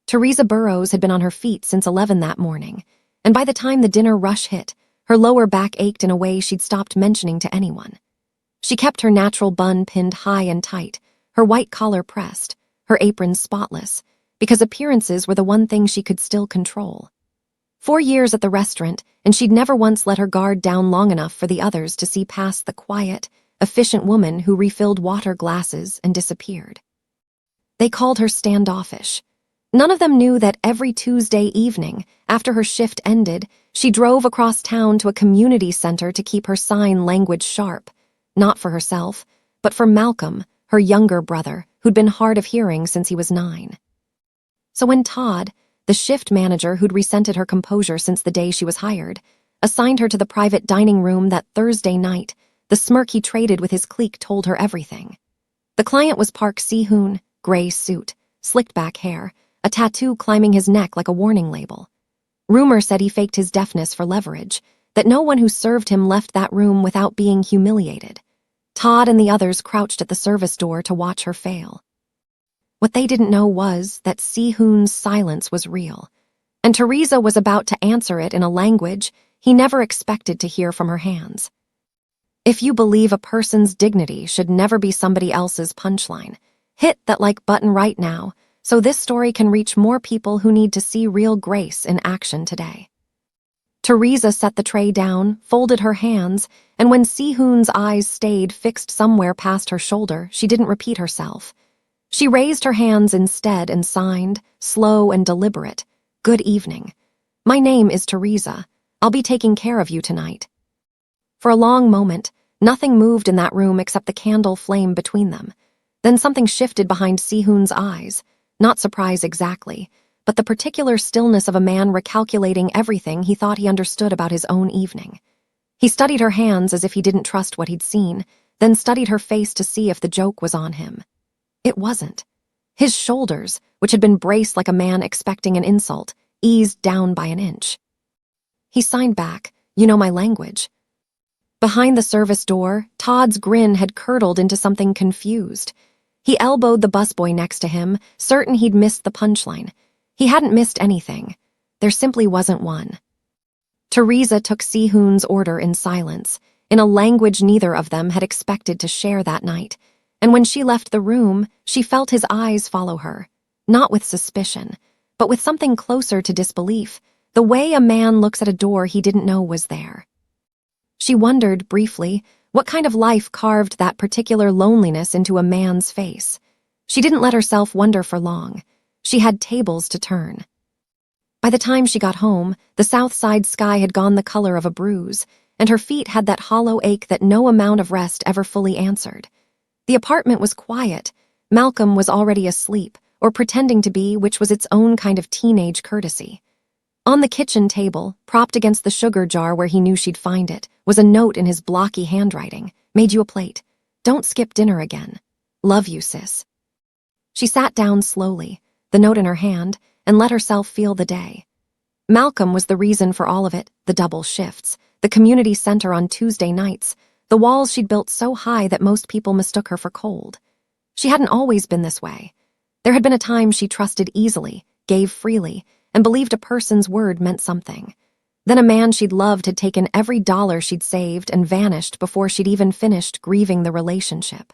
Teresa Burrows had been on her feet since 11 that morning, and by the time the dinner rush hit, her lower back ached in a way she'd stopped mentioning to anyone. She kept her natural bun pinned high and tight, her white collar pressed, her apron spotless, because appearances were the one thing she could still control. 4 years at the restaurant, and she'd never once let her guard down long enough for the others to see past the quiet, efficient woman who refilled water glasses and disappeared. They called her standoffish. None of them knew that every Tuesday evening, after her shift ended, she drove across town to a community center to keep her sign language sharp, not for herself, but for Malcolm, her younger brother, who'd been hard of hearing since he was 9. So when Todd, the shift manager who'd resented her composure since the day she was hired, assigned her to the private dining room that Thursday night, the smirk he traded with his clique told her everything. The client was Park Si-hoon, gray suit, slicked back hair, a tattoo climbing his neck like a warning label. Rumor said he faked his deafness for leverage, that no one who served him left that room without being humiliated. Todd and the others crouched at the service door to watch her fail. What they didn't know was that Si-hoon's silence was real, and Teresa was about to answer it in a language he never expected to hear from her hands. If you believe a person's dignity should never be somebody else's punchline, hit that like button right now so this story can reach more people who need to see real grace in action today. Teresa set the tray down, folded her hands, and when Si-hoon's eyes stayed fixed somewhere past her shoulder, she didn't repeat herself. She raised her hands instead and signed, slow and deliberate, "Good evening. My name is Teresa. I'll be taking care of you tonight." For a long moment, nothing moved in that room except the candle flame between them. Then something shifted behind Si-hoon's eyes, not surprise exactly, but the particular stillness of a man recalculating everything he thought he understood about his own evening. He studied her hands as if he didn't trust what he'd seen, then studied her face to see if the joke was on him. It wasn't. His shoulders, which had been braced like a man expecting an insult, eased down by an inch. He signed back, "You know my language." Behind the service door, Todd's grin had curdled into something confused. He elbowed the busboy next to him, certain he'd missed the punchline. He hadn't missed anything. There simply wasn't one. Teresa took Si-hoon's order in silence, in a language neither of them had expected to share that night, and when she left the room, she felt his eyes follow her, not with suspicion, but with something closer to disbelief, the way a man looks at a door he didn't know was there. She wondered, briefly, what kind of life carved that particular loneliness into a man's face. She didn't let herself wonder for long. She had tables to turn. By the time she got home, the south side sky had gone the color of a bruise, and her feet had that hollow ache that no amount of rest ever fully answered. The apartment was quiet. Malcolm was already asleep, or pretending to be, which was its own kind of teenage courtesy. On the kitchen table, propped against the sugar jar where he knew she'd find it, was a note in his blocky handwriting. "Made you a plate. Don't skip dinner again. Love you, sis." She sat down slowly, the note in her hand, and let herself feel the day. Malcolm was the reason for all of it, the double shifts, the community center on Tuesday nights, the walls she'd built so high that most people mistook her for cold. She hadn't always been this way. There had been a time she trusted easily, gave freely, and believed a person's word meant something. Then a man she'd loved had taken every dollar she'd saved and vanished before she'd even finished grieving the relationship.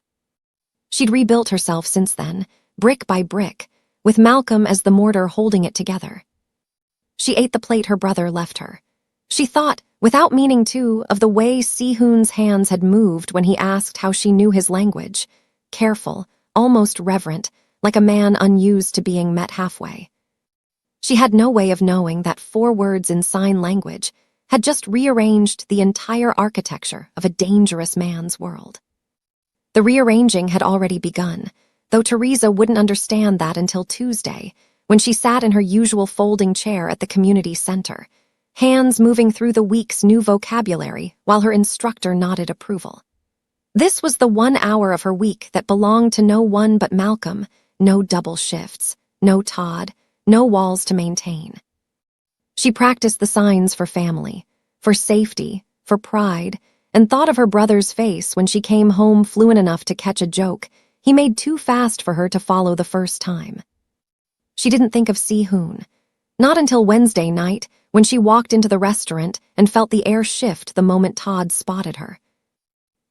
She'd rebuilt herself since then, brick by brick, with Malcolm as the mortar holding it together. She ate the plate her brother left her. She thought, without meaning to, of the way Si-hoon's hands had moved when he asked how she knew his language, careful, almost reverent, like a man unused to being met halfway. She had no way of knowing that 4 words in sign language had just rearranged the entire architecture of a dangerous man's world. The rearranging had already begun, though Teresa wouldn't understand that until Tuesday, when she sat in her usual folding chair at the community center, hands moving through the week's new vocabulary while her instructor nodded approval. This was the 1 hour of her week that belonged to no one but Malcolm, no double shifts, no Todd, no walls to maintain. She practiced the signs for family, for safety, for pride, and thought of her brother's face when she came home fluent enough to catch a joke he made too fast for her to follow the first time. She didn't think of Si-hoon. Not until Wednesday night, when she walked into the restaurant and felt the air shift the moment Todd spotted her.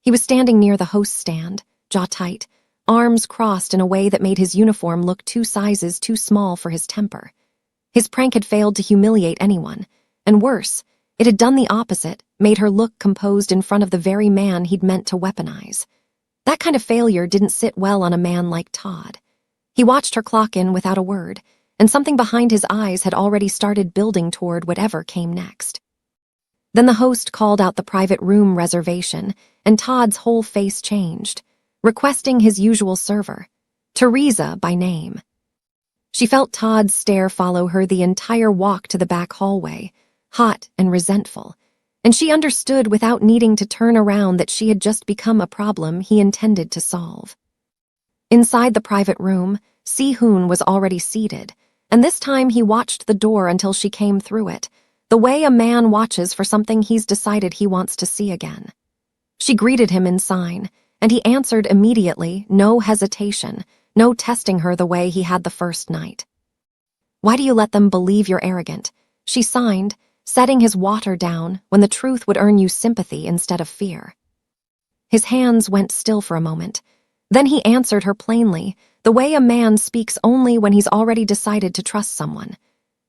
He was standing near the host stand, jaw tight, arms crossed in a way that made his uniform look 2 sizes too small for his temper. His prank had failed to humiliate anyone, and worse, it had done the opposite, made her look composed in front of the very man he'd meant to weaponize. That kind of failure didn't sit well on a man like Todd. He watched her clock in without a word, and something behind his eyes had already started building toward whatever came next. Then the host called out the private room reservation, and Todd's whole face changed, requesting his usual server, Teresa by name. She felt Todd's stare follow her the entire walk to the back hallway, hot and resentful, and she understood without needing to turn around that she had just become a problem he intended to solve. Inside the private room, Si-hoon was already seated, and this time he watched the door until she came through it, the way a man watches for something he's decided he wants to see again. She greeted him in sign, and he answered immediately, no hesitation, no testing her the way he had the first night. "Why do you let them believe you're arrogant?" she signed, setting his water down when the truth would earn you sympathy instead of fear. His hands went still for a moment. Then he answered her plainly, the way a man speaks only when he's already decided to trust someone.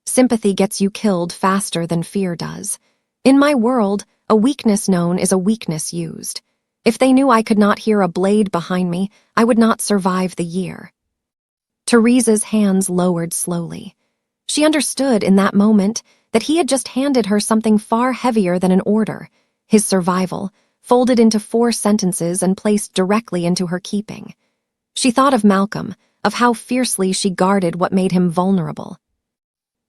"Sympathy gets you killed faster than fear does. In my world, a weakness known is a weakness used. If they knew I could not hear a blade behind me, I would not survive the year." Teresa's hands lowered slowly. She understood in that moment that he had just handed her something far heavier than an order, his survival, folded into 4 sentences and placed directly into her keeping. She thought of Malcolm, of how fiercely she guarded what made him vulnerable.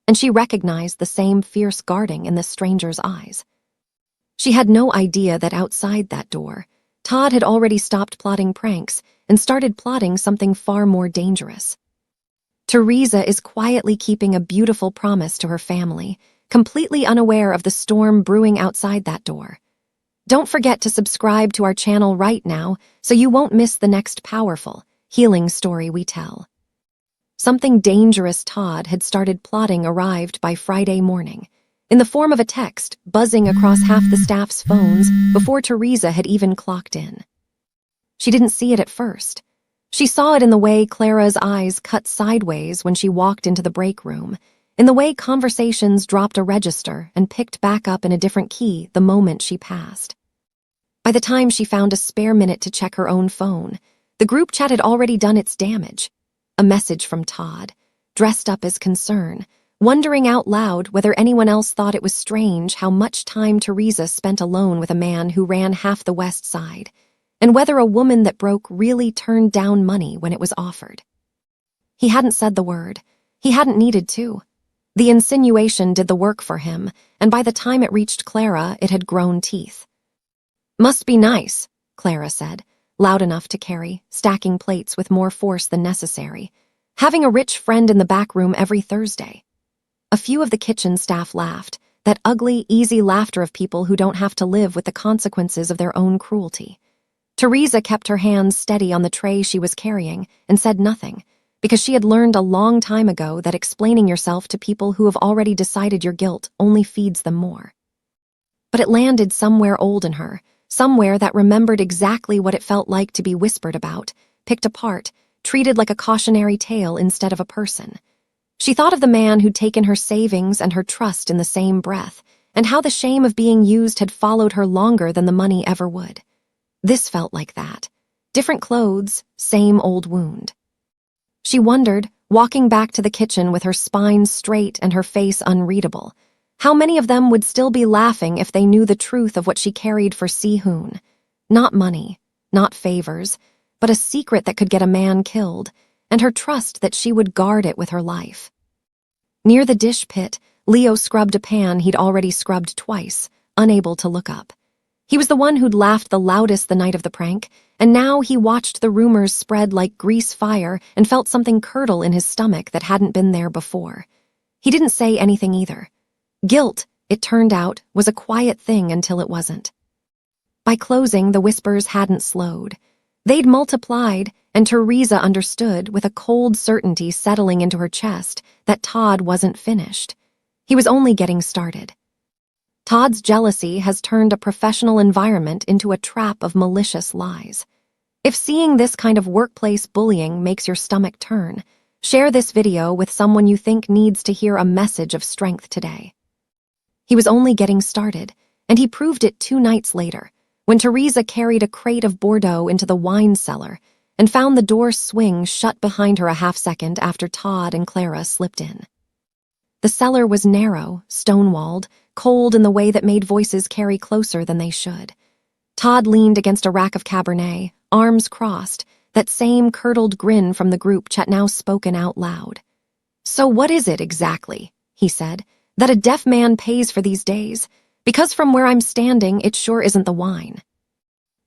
And she recognized the same fierce guarding in the stranger's eyes. She had no idea that outside that door, Todd had already stopped plotting pranks and started plotting something far more dangerous. Teresa is quietly keeping a beautiful promise to her family, completely unaware of the storm brewing outside that door. Don't forget to subscribe to our channel right now so you won't miss the next powerful, healing story we tell. Something dangerous Todd had started plotting arrived by Friday morning, in the form of a text buzzing across half the staff's phones before Teresa had even clocked in. She didn't see it at first. She saw it in the way Clara's eyes cut sideways when she walked into the break room, in the way conversations dropped a register and picked back up in a different key the moment she passed. By the time she found a spare minute to check her own phone, the group chat had already done its damage. A message from Todd, dressed up as concern, wondering out loud whether anyone else thought it was strange how much time Teresa spent alone with a man who ran half the West Side, and whether a woman that broke really turned down money when it was offered. He hadn't said the word. He hadn't needed to. The insinuation did the work for him, and by the time it reached Clara, it had grown teeth. "Must be nice," Clara said, loud enough to carry, stacking plates with more force than necessary, "having a rich friend in the back room every Thursday." A few of the kitchen staff laughed, that ugly, easy laughter of people who don't have to live with the consequences of their own cruelty. Teresa kept her hands steady on the tray she was carrying and said nothing, because she had learned a long time ago that explaining yourself to people who have already decided your guilt only feeds them more. But it landed somewhere old in her, somewhere that remembered exactly what it felt like to be whispered about, picked apart, treated like a cautionary tale instead of a person. She thought of the man who'd taken her savings and her trust in the same breath, and how the shame of being used had followed her longer than the money ever would. This felt like that. Different clothes, same old wound. She wondered, walking back to the kitchen with her spine straight and her face unreadable, how many of them would still be laughing if they knew the truth of what she carried for Si-hoon. Not money, not favors, but a secret that could get a man killed, and her trust that she would guard it with her life. Near the dish pit, Leo scrubbed a pan he'd already scrubbed twice, unable to look up. He was the one who'd laughed the loudest the night of the prank, and now he watched the rumors spread like grease fire and felt something curdle in his stomach that hadn't been there before. He didn't say anything either. Guilt, it turned out, was a quiet thing until it wasn't. By closing, the whispers hadn't slowed. They'd multiplied, and Teresa understood with a cold certainty settling into her chest that Todd wasn't finished. He was only getting started. Todd's jealousy has turned a professional environment into a trap of malicious lies. If seeing this kind of workplace bullying makes your stomach turn, share this video with someone you think needs to hear a message of strength today. He was only getting started, and he proved it 2 nights later, when Teresa carried a crate of Bordeaux into the wine cellar and found the door swing shut behind her a half-second after Todd and Clara slipped in. The cellar was narrow, stone-walled, cold in the way that made voices carry closer than they should. Todd leaned against a rack of Cabernet, arms crossed, that same curdled grin from the group Chet now spoken out loud. "So what is it exactly," he said, "that a deaf man pays for these days? Because from where I'm standing, it sure isn't the wine."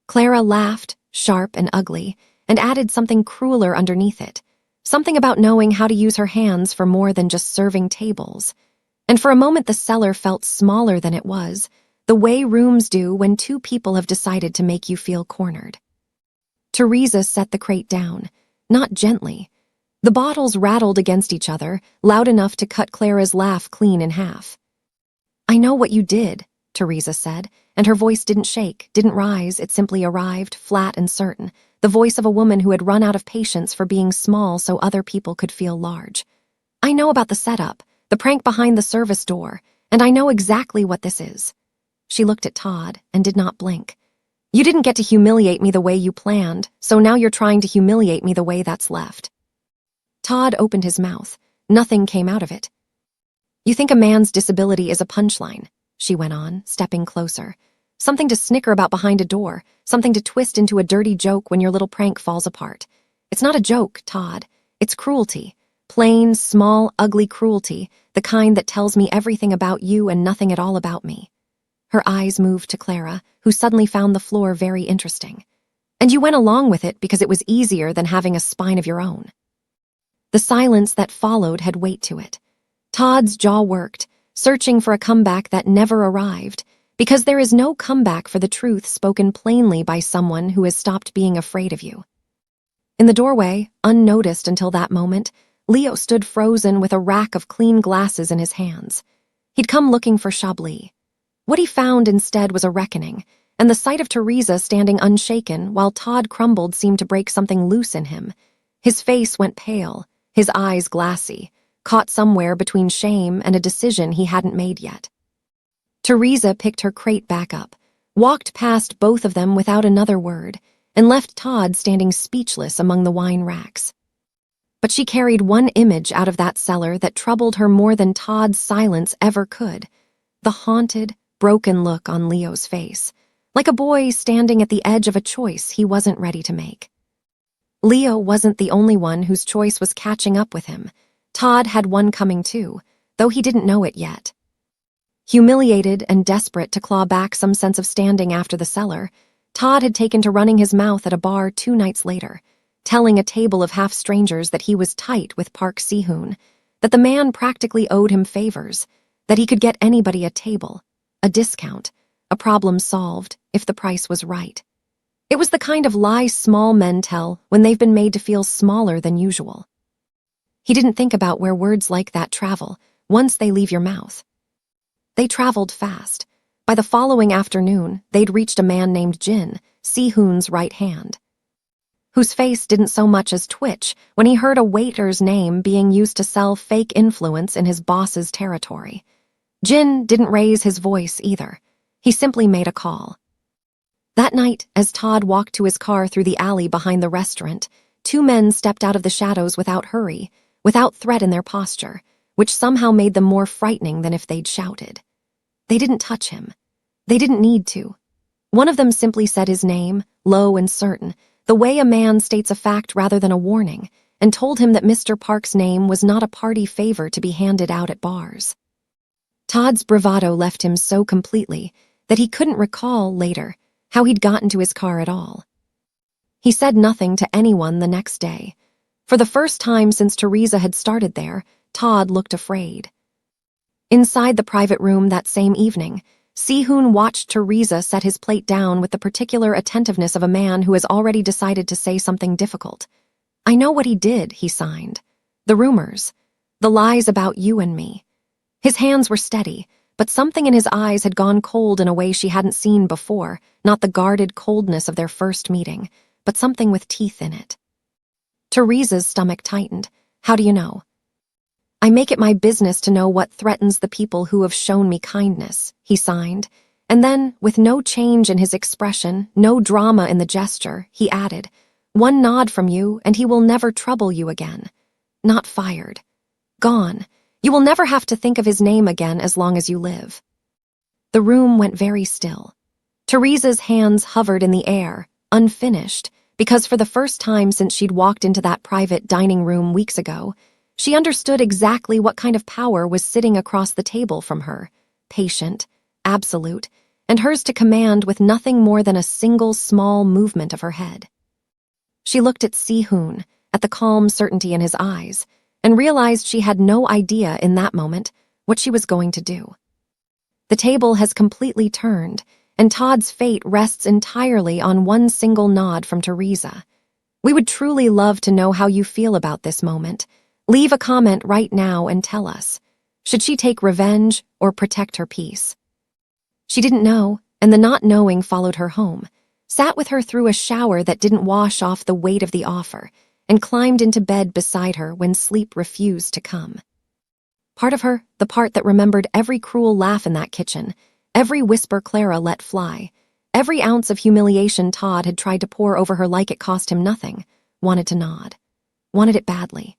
Clara laughed, sharp and ugly, and added something crueler underneath it. Something about knowing how to use her hands for more than just serving tables. And for a moment the cellar felt smaller than it was, the way rooms do when 2 people have decided to make you feel cornered. Teresa set the crate down, not gently. The bottles rattled against each other, loud enough to cut Clara's laugh clean in half. "I know what you did," Teresa said, and her voice didn't shake, didn't rise, it simply arrived, flat and certain, the voice of a woman who had run out of patience for being small so other people could feel large. "I know about the setup, the prank behind the service door, and I know exactly what this is." She looked at Todd and did not blink. "You didn't get to humiliate me the way you planned, so now you're trying to humiliate me the way that's left." Todd opened his mouth. Nothing came out of it. "You think a man's disability is a punchline," she went on, stepping closer. "Something to snicker about behind a door, something to twist into a dirty joke when your little prank falls apart. It's not a joke, Todd. It's cruelty. Plain, small, ugly cruelty, the kind that tells me everything about you and nothing at all about me." Her eyes moved to Clara, who suddenly found the floor very interesting. "And you went along with it because it was easier than having a spine of your own." The silence that followed had weight to it. Todd's jaw worked, searching for a comeback that never arrived, because there is no comeback for the truth spoken plainly by someone who has stopped being afraid of you. In the doorway, unnoticed until that moment, Leo stood frozen with a rack of clean glasses in his hands. He'd come looking for Chablis. What he found instead was a reckoning, and the sight of Teresa standing unshaken while Todd crumbled seemed to break something loose in him. His face went pale, his eyes glassy, caught somewhere between shame and a decision he hadn't made yet. Teresa picked her crate back up, walked past both of them without another word, and left Todd standing speechless among the wine racks. But she carried one image out of that cellar that troubled her more than Todd's silence ever could. The haunted, broken look on Leo's face, like a boy standing at the edge of a choice he wasn't ready to make. Leo wasn't the only one whose choice was catching up with him. Todd had one coming too, though he didn't know it yet. Humiliated and desperate to claw back some sense of standing after the cellar, Todd had taken to running his mouth at a bar 2 nights later, telling a table of half-strangers that he was tight with Park Si-hoon, that the man practically owed him favors, that he could get anybody a table, a discount, a problem solved, if the price was right. It was the kind of lie small men tell when they've been made to feel smaller than usual. He didn't think about where words like that travel once they leave your mouth. They traveled fast. By the following afternoon, they'd reached a man named Jin, Si-hoon's right hand, whose face didn't so much as twitch when he heard a waiter's name being used to sell fake influence in his boss's territory. Jin didn't raise his voice either. He simply made a call. That night, as Todd walked to his car through the alley behind the restaurant, 2 men stepped out of the shadows without hurry, without threat in their posture, which somehow made them more frightening than if they'd shouted. They didn't touch him. They didn't need to. One of them simply said his name, low and certain, the way a man states a fact rather than a warning, and told him that Mr. Park's name was not a party favor to be handed out at bars. Todd's bravado left him so completely that he couldn't recall, later, how he'd gotten to his car at all. He said nothing to anyone the next day. For the first time since Teresa had started there, Todd looked afraid. Inside the private room that same evening, Si-hoon watched Teresa set his plate down with the particular attentiveness of a man who has already decided to say something difficult. "I know what he did," he signed. "The rumors. The lies about you and me." His hands were steady, but something in his eyes had gone cold in a way she hadn't seen before, not the guarded coldness of their first meeting, but something with teeth in it. Teresa's stomach tightened. "How do you know?" "I make it my business to know what threatens the people who have shown me kindness," he signed, and then, with no change in his expression, no drama in the gesture, he added, "One nod from you, and he will never trouble you again. Not fired. Gone. You will never have to think of his name again as long as you live." The room went very still. Teresa's hands hovered in the air, unfinished, because for the first time since she'd walked into that private dining room weeks ago, she understood exactly what kind of power was sitting across the table from her, patient, absolute, and hers to command with nothing more than a single small movement of her head. She looked at Si-hoon, at the calm certainty in his eyes, and realized she had no idea in that moment what she was going to do. The table has completely turned, and Todd's fate rests entirely on one single nod from Teresa. We would truly love to know how you feel about this moment. Leave a comment right now and tell us. Should she take revenge or protect her peace? She didn't know, and the not knowing followed her home, sat with her through a shower that didn't wash off the weight of the offer, and climbed into bed beside her when sleep refused to come. Part of her, the part that remembered every cruel laugh in that kitchen, every whisper Clara let fly, every ounce of humiliation Todd had tried to pour over her like it cost him nothing, wanted to nod. Wanted it badly.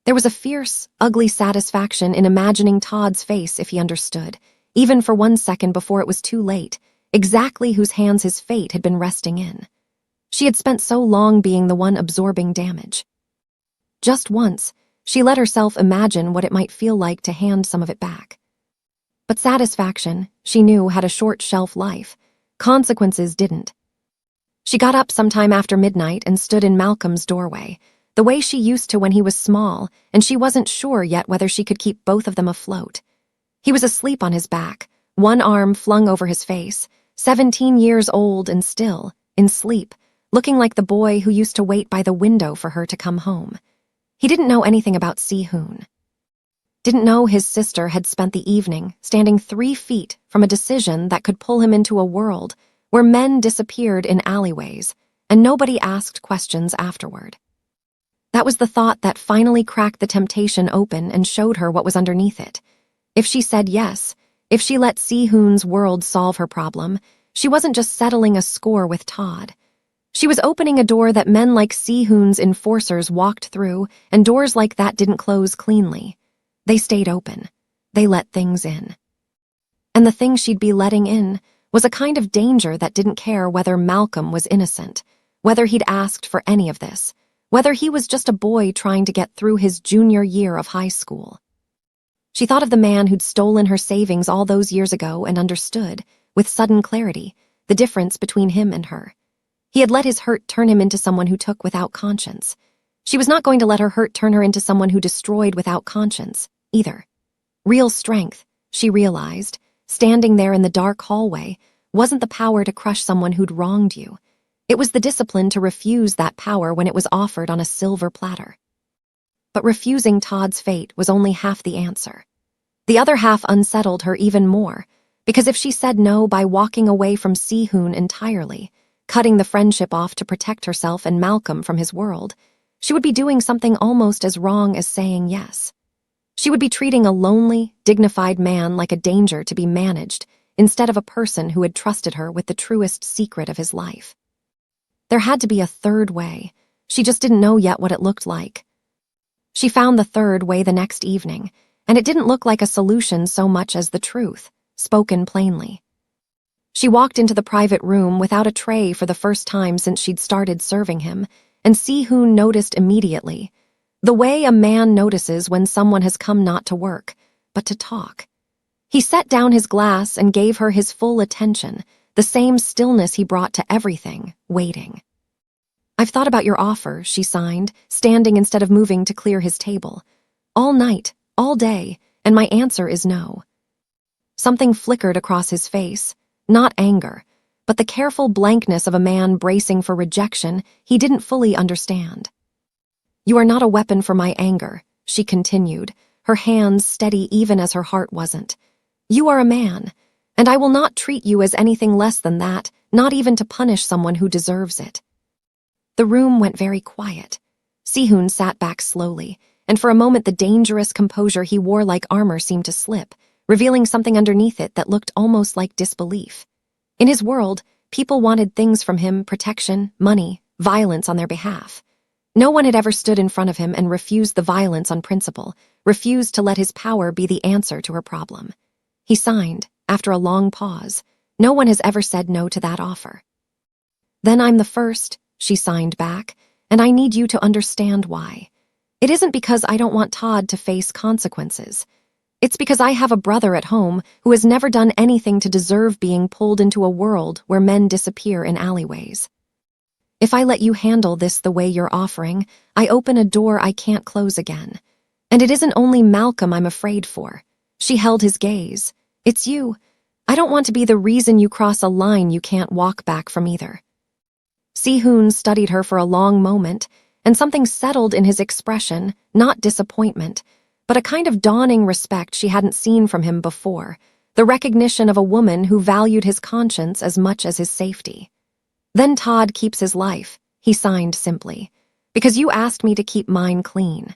There was a fierce, ugly satisfaction in imagining Todd's face if he understood, even for 1 second before it was too late, exactly whose hands his fate had been resting in. She had spent so long being the one absorbing damage. Just once, she let herself imagine what it might feel like to hand some of it back. But satisfaction, she knew, had a short shelf life. Consequences didn't. She got up sometime after midnight and stood in Malcolm's doorway, the way she used to when he was small, and she wasn't sure yet whether she could keep both of them afloat. He was asleep on his back, one arm flung over his face, 17 years old and still, in sleep, looking like the boy who used to wait by the window for her to come home. He didn't know anything about Si-hoon. Didn't know his sister had spent the evening standing 3 feet from a decision that could pull him into a world where men disappeared in alleyways and nobody asked questions afterward. That was the thought that finally cracked the temptation open and showed her what was underneath it. If she said yes, if she let Si-hoon's world solve her problem, she wasn't just settling a score with Todd. She was opening a door that men like Si-hoon's enforcers walked through, and doors like that didn't close cleanly. They stayed open. They let things in. And the thing she'd be letting in was a kind of danger that didn't care whether Malcolm was innocent, whether he'd asked for any of this, whether he was just a boy trying to get through his junior year of high school. She thought of the man who'd stolen her savings all those years ago and understood, with sudden clarity, the difference between him and her. He had let his hurt turn him into someone who took without conscience. She was not going to let her hurt turn her into someone who destroyed without conscience, either. Real strength, she realized, standing there in the dark hallway, wasn't the power to crush someone who'd wronged you. It was the discipline to refuse that power when it was offered on a silver platter. But refusing Todd's fate was only half the answer. The other half unsettled her even more, because if she said no by walking away from Si-hoon entirely, cutting the friendship off to protect herself and Malcolm from his world, she would be doing something almost as wrong as saying yes. She would be treating a lonely, dignified man like a danger to be managed, instead of a person who had trusted her with the truest secret of his life. There had to be a third way. She just didn't know yet what it looked like. She found the third way the next evening, and it didn't look like a solution so much as the truth, spoken plainly. She walked into the private room without a tray for the first time since she'd started serving him, and Si-hoon noticed immediately, the way a man notices when someone has come not to work, but to talk. He set down his glass and gave her his full attention, the same stillness he brought to everything, waiting. "I've thought about your offer," she signed, standing instead of moving to clear his table. "All night, all day, and my answer is no." Something flickered across his face, not anger, but the careful blankness of a man bracing for rejection he didn't fully understand. "You are not a weapon for my anger," she continued, her hands steady even as her heart wasn't. "You are a man, and I will not treat you as anything less than that, not even to punish someone who deserves it." The room went very quiet. Sihun sat back slowly, and for a moment the dangerous composure he wore like armor seemed to slip, revealing something underneath it that looked almost like disbelief. In his world, people wanted things from him: protection, money, violence on their behalf. No one had ever stood in front of him and refused the violence on principle, refused to let his power be the answer to her problem. He signed, after a long pause. No one has ever said no to that offer. "Then I'm the first," she signed back, "and I need you to understand why. It isn't because I don't want Todd to face consequences. It's because I have a brother at home who has never done anything to deserve being pulled into a world where men disappear in alleyways. If I let you handle this the way you're offering, I open a door I can't close again. And it isn't only Malcolm I'm afraid for." She held his gaze. "It's you. I don't want to be the reason you cross a line you can't walk back from either." Sihun studied her for a long moment, and something settled in his expression, not disappointment, but a kind of dawning respect she hadn't seen from him before, the recognition of a woman who valued his conscience as much as his safety. "Then Todd keeps his life," he signed simply, "because you asked me to keep mine clean."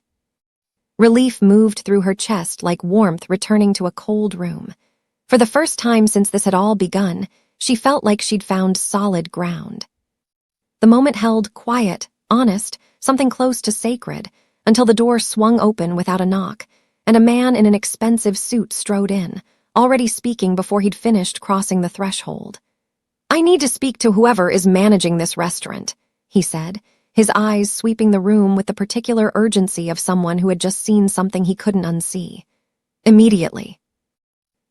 Relief moved through her chest like warmth returning to a cold room. For the first time since this had all begun, she felt like she'd found solid ground. The moment held quiet, honest, something close to sacred, until the door swung open without a knock, and a man in an expensive suit strode in, already speaking before he'd finished crossing the threshold. "I need to speak to whoever is managing this restaurant," he said, his eyes sweeping the room with the particular urgency of someone who had just seen something he couldn't unsee. "Immediately."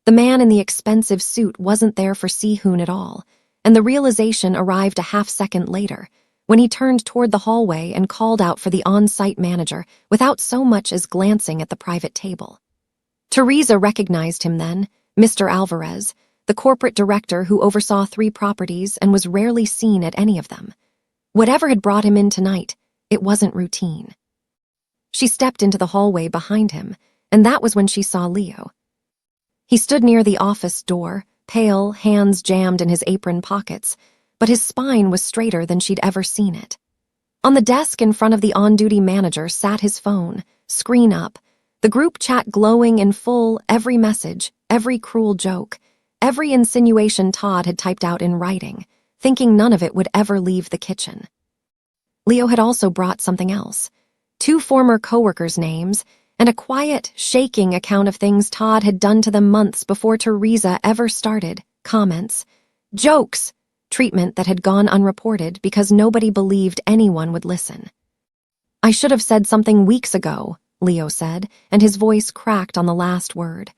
The man in the expensive suit wasn't there for Sihun at all, and the realization arrived a half-second later, when he turned toward the hallway and called out for the on-site manager without so much as glancing at the private table. Teresa recognized him then, Mr. Alvarez, the corporate director who oversaw 3 properties and was rarely seen at any of them. Whatever had brought him in tonight, it wasn't routine. She stepped into the hallway behind him, and that was when she saw Leo. He stood near the office door, pale, hands jammed in his apron pockets, but his spine was straighter than she'd ever seen it. On the desk in front of the on-duty manager sat his phone, screen up, the group chat glowing in full, every message, every cruel joke, every insinuation Todd had typed out in writing, thinking none of it would ever leave the kitchen. Leo had also brought something else: 2 former coworkers' names, and a quiet, shaking account of things Todd had done to them months before Teresa ever started, comments, jokes, treatment that had gone unreported because nobody believed anyone would listen. "I should have said something weeks ago," Leo said, and his voice cracked on the last word.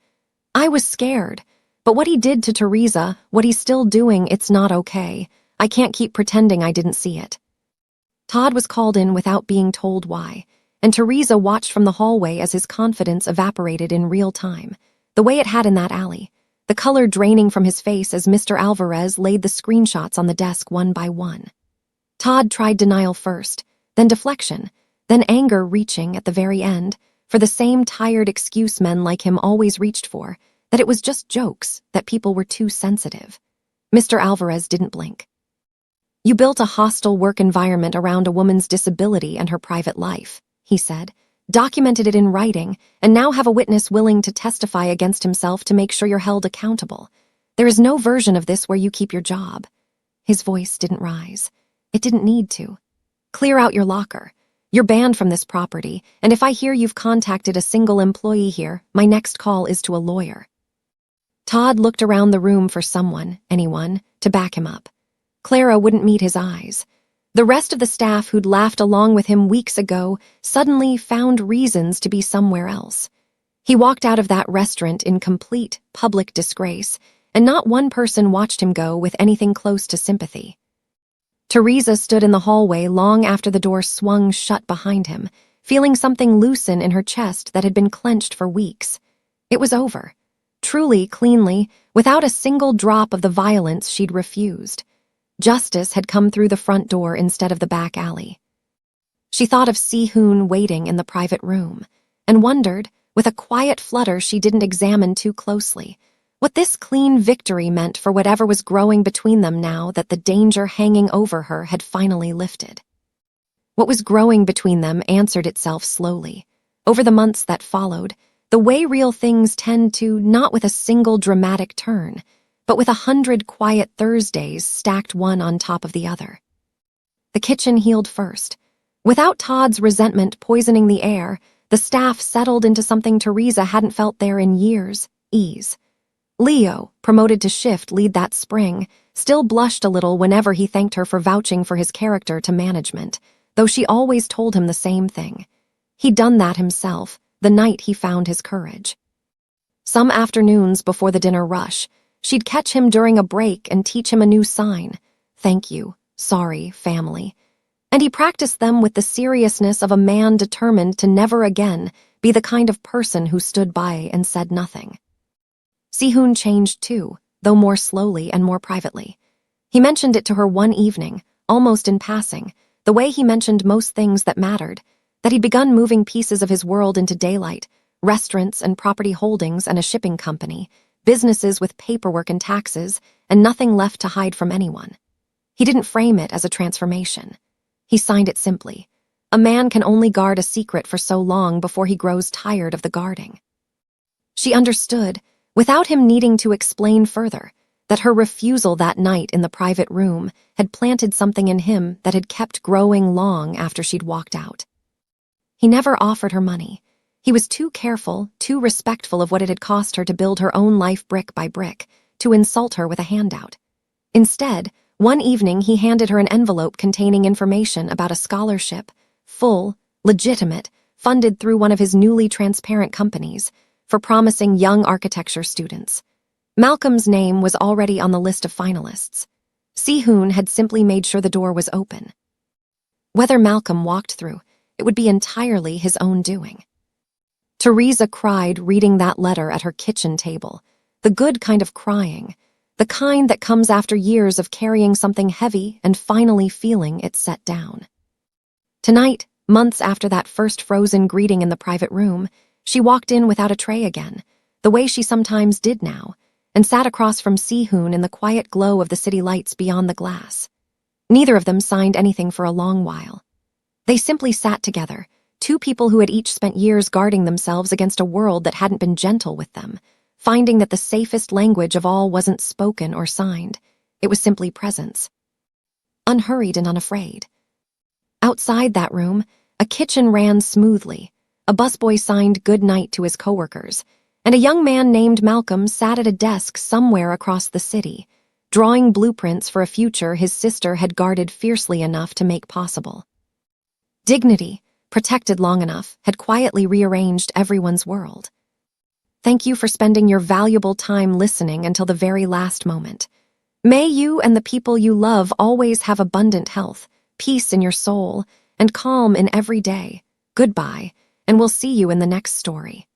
"I was scared, but what he did to Teresa, what he's still doing, it's not okay. I can't keep pretending I didn't see it." Todd was called in without being told why, and Teresa watched from the hallway as his confidence evaporated in real time, the way it had in that alley, the color draining from his face as Mr. Alvarez laid the screenshots on the desk one by one. Todd tried denial first, then deflection, then anger reaching at the very end, for the same tired excuse men like him always reached for, that it was just jokes, that people were too sensitive. Mr. Alvarez didn't blink. "You built a hostile work environment around a woman's disability and her private life," he said, "documented it in writing, and now have a witness willing to testify against himself to make sure you're held accountable. There is no version of this where you keep your job." His voice didn't rise. It didn't need to. "Clear out your locker. You're banned from this property, and if I hear you've contacted a single employee here, my next call is to a lawyer." Todd looked around the room for someone, anyone, to back him up. Clara wouldn't meet his eyes. The rest of the staff who'd laughed along with him weeks ago suddenly found reasons to be somewhere else. He walked out of that restaurant in complete, public disgrace, and not one person watched him go with anything close to sympathy. Teresa stood in the hallway long after the door swung shut behind him, feeling something loosen in her chest that had been clenched for weeks. It was over. truly cleanly, without a single drop of the violence she'd refused. Justice had come through the front door instead of the back alley. She thought of Si-hoon waiting in the private room, and wondered, with a quiet flutter she didn't examine too closely, what this clean victory meant for whatever was growing between them now that the danger hanging over her had finally lifted. What was growing between them answered itself slowly. Over the months that followed, the way real things tend to, not with a single dramatic turn, but with 100 quiet Thursdays stacked one on top of the other. The kitchen healed first. Without Todd's resentment poisoning the air, the staff settled into something Teresa hadn't felt there in years: ease. Leo, promoted to shift lead that spring, still blushed a little whenever he thanked her for vouching for his character to management, though she always told him the same thing. He'd done that himself, the night he found his courage. Some afternoons before the dinner rush, she'd catch him during a break and teach him a new sign: thank you, sorry, family. And he practiced them with the seriousness of a man determined to never again be the kind of person who stood by and said nothing. Si-hoon changed too, though more slowly and more privately. He mentioned it to her one evening, almost in passing, the way he mentioned most things that mattered, that he'd begun moving pieces of his world into daylight: restaurants and property holdings and a shipping company, businesses with paperwork and taxes, and nothing left to hide from anyone. He didn't frame it as a transformation. He signed it simply: a man can only guard a secret for so long before he grows tired of the guarding. She understood, without him needing to explain further, that her refusal that night in the private room had planted something in him that had kept growing long after she'd walked out. He never offered her money. He was too careful, too respectful of what it had cost her to build her own life brick by brick, to insult her with a handout. Instead, one evening he handed her an envelope containing information about a scholarship, full, legitimate, funded through one of his newly transparent companies, for promising young architecture students. Malcolm's name was already on the list of finalists. Si-hoon had simply made sure the door was open. Whether Malcolm walked through, it would be entirely his own doing. Teresa cried reading that letter at her kitchen table, the good kind of crying, the kind that comes after years of carrying something heavy and finally feeling it set down. Tonight, months after that first frozen greeting in the private room, she walked in without a tray again, the way she sometimes did now, and sat across from Si-hoon in the quiet glow of the city lights beyond the glass. Neither of them signed anything for a long while. They simply sat together, two people who had each spent years guarding themselves against a world that hadn't been gentle with them, finding that the safest language of all wasn't spoken or signed. It was simply presence. Unhurried and unafraid. Outside that room, a kitchen ran smoothly. A busboy signed good night to his coworkers, and a young man named Malcolm sat at a desk somewhere across the city, drawing blueprints for a future his sister had guarded fiercely enough to make possible. Dignity, protected long enough, had quietly rearranged everyone's world. Thank you for spending your valuable time listening until the very last moment. May you and the people you love always have abundant health, peace in your soul, and calm in every day. Goodbye, and we'll see you in the next story.